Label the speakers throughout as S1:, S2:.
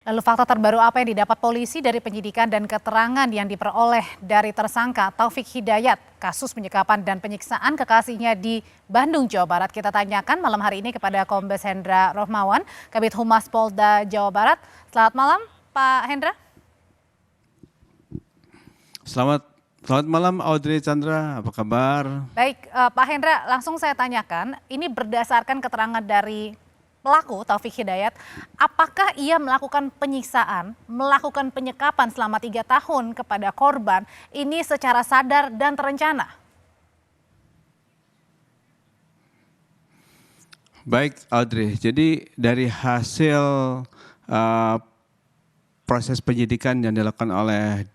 S1: Lalu fakta terbaru apa yang didapat polisi dari penyidikan dan keterangan yang diperoleh dari tersangka Taufik Hidayat kasus penyekapan dan penyiksaan kekasihnya di Bandung, Jawa Barat? Kita tanyakan malam hari ini kepada Kombes Hendra Rohmawan, Kabid Humas Polda Jawa Barat. Selamat malam, Pak Hendra.
S2: Selamat malam Audrey Chandra, apa kabar?
S1: Baik, Pak Hendra, langsung saya tanyakan, ini berdasarkan keterangan dari pelaku Taufik Hidayat, apakah ia melakukan penyiksaan, melakukan penyekapan selama 3 tahun kepada korban ini secara sadar dan terencana?
S2: Baik Audrey, jadi dari hasil proses penyidikan yang dilakukan oleh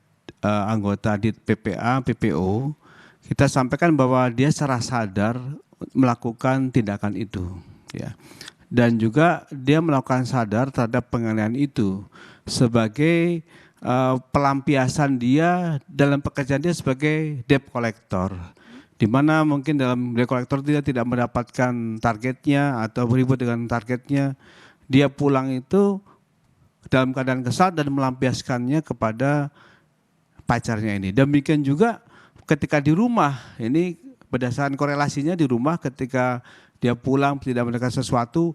S2: anggota di PPA, PPO, kita sampaikan bahwa dia secara sadar melakukan tindakan itu, ya. Dan juga dia melakukan sadar terhadap penganiayaan itu sebagai pelampiasan dia dalam pekerjaan dia sebagai debt collector. Di mana mungkin dalam debt collector dia tidak mendapatkan targetnya atau ribut dengan targetnya. Dia pulang itu dalam keadaan kesal dan melampiaskannya kepada pacarnya ini. Demikian juga ketika di rumah, ini berdasarkan korelasinya di rumah ketika dia pulang tidak mendapatkan sesuatu,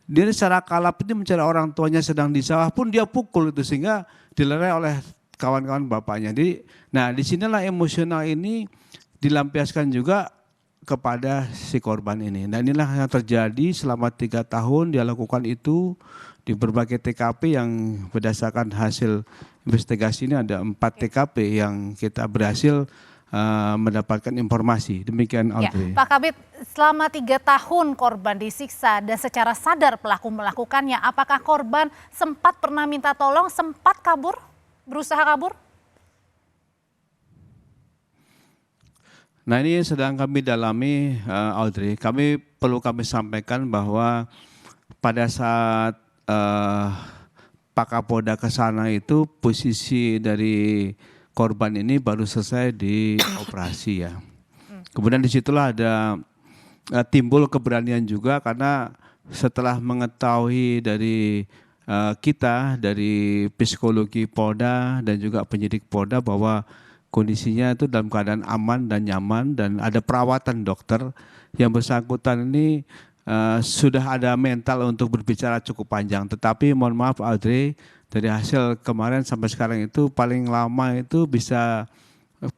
S2: dia secara kalap ini mencari orang tuanya sedang di sawah pun dia pukul itu sehingga dilerai oleh kawan-kawan bapaknya. Jadi, nah disinilah emosional ini dilampiaskan juga kepada si korban ini. Nah inilah yang terjadi selama 3 tahun dia lakukan itu di berbagai TKP yang berdasarkan hasil investigasi ini ada 4 TKP yang kita berhasil mendapatkan informasi. Demikian Audrey.
S1: Ya, Pak Kabid, selama 3 tahun korban disiksa dan secara sadar pelaku melakukannya, apakah korban sempat pernah minta tolong, sempat kabur, berusaha kabur?
S2: Nah ini sedang kami dalami Audrey. Kami sampaikan bahwa pada saat Pak Kapolda ke sana itu posisi dari korban ini baru selesai di operasi ya. Kemudian disitulah ada timbul keberanian juga karena setelah mengetahui dari kita dari psikologi Polda dan juga penyidik Polda bahwa kondisinya itu dalam keadaan aman dan nyaman dan ada perawatan dokter, yang bersangkutan ini sudah ada mental untuk berbicara cukup panjang. Tetapi mohon maaf Audrey, dari hasil kemarin sampai sekarang itu paling lama itu bisa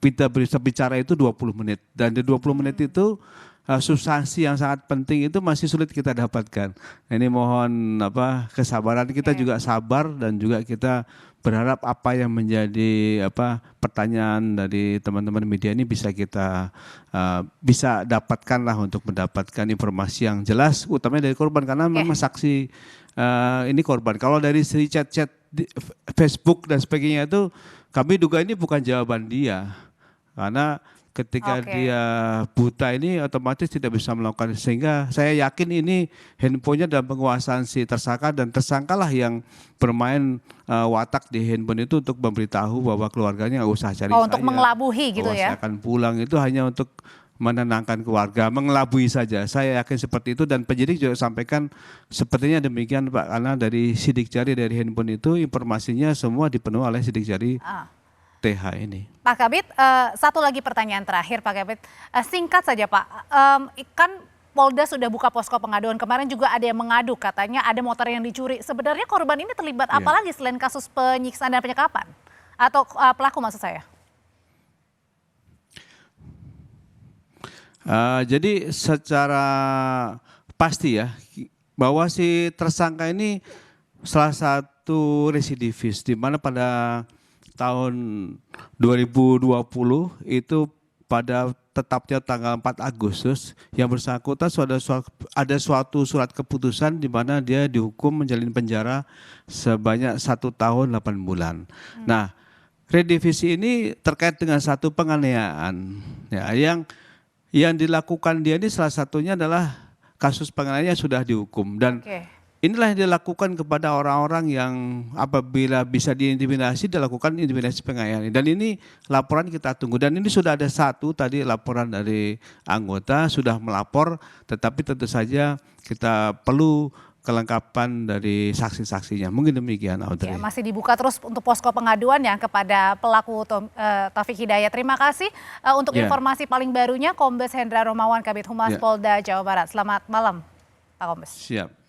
S2: kita bicara itu 20 menit. Dan di 20 menit itu substansi yang sangat penting itu masih sulit kita dapatkan. Ini mohon kesabaran kita juga sabar dan juga kita berharap apa yang menjadi pertanyaan dari teman-teman media ini bisa kita bisa dapatkanlah untuk mendapatkan informasi yang jelas, utamanya dari korban karena memang saksi ini korban. Kalau dari segi chat-chat di Facebook dan sebagainya itu kami duga ini bukan jawaban dia karena ketika dia buta ini otomatis tidak bisa melakukan, sehingga saya yakin ini handphonenya dalam penguasaan si tersangka dan tersangkalah yang bermain watak di handphone itu untuk memberitahu bahwa keluarganya nggak usah cari saya.
S1: Untuk mengelabuhi gitu ya?
S2: Saya akan pulang itu hanya untuk menenangkan keluarga, mengelabui saja. Saya yakin seperti itu dan penyidik juga sampaikan sepertinya demikian Pak, karena dari sidik jari dari handphone itu informasinya semua dipenuhi oleh sidik jari TH ini.
S1: Pak Kabid, satu lagi pertanyaan terakhir Pak Kabid, singkat saja Pak, kan Polda sudah buka posko pengaduan, kemarin juga ada yang mengadu katanya ada motor yang dicuri. Sebenarnya korban ini terlibat apa lagi selain kasus penyiksaan dan penyekapan? Atau pelaku maksud saya?
S2: Jadi secara pasti ya bahwa si tersangka ini salah satu residivis di mana pada tahun 2020 itu pada tetapnya tanggal 4 Agustus yang bersangkutan ada suatu surat keputusan di mana dia dihukum menjalani penjara sebanyak 1 tahun 8 bulan. Nah, redivisi ini terkait dengan satu penganiayaan ya, yang dilakukan dia ini salah satunya adalah kasus penganiayaan yang sudah dihukum dan inilah yang dilakukan kepada orang-orang yang apabila bisa diintimidasi dilakukan intimidasi penganiayaan. Dan ini laporan kita tunggu dan ini sudah ada satu tadi laporan dari anggota sudah melapor, tetapi tentu saja kita perlu kelengkapan dari saksi-saksinya. Mungkin demikian, Audrey.
S1: Ya, masih dibuka terus untuk posko pengaduan ya kepada pelaku Taufik Hidayat. Terima kasih untuk informasi paling barunya Kombes Hendra Romawan, Kabid Humas Polda Jawa Barat. Selamat malam, Pak Kombes.
S2: Siap.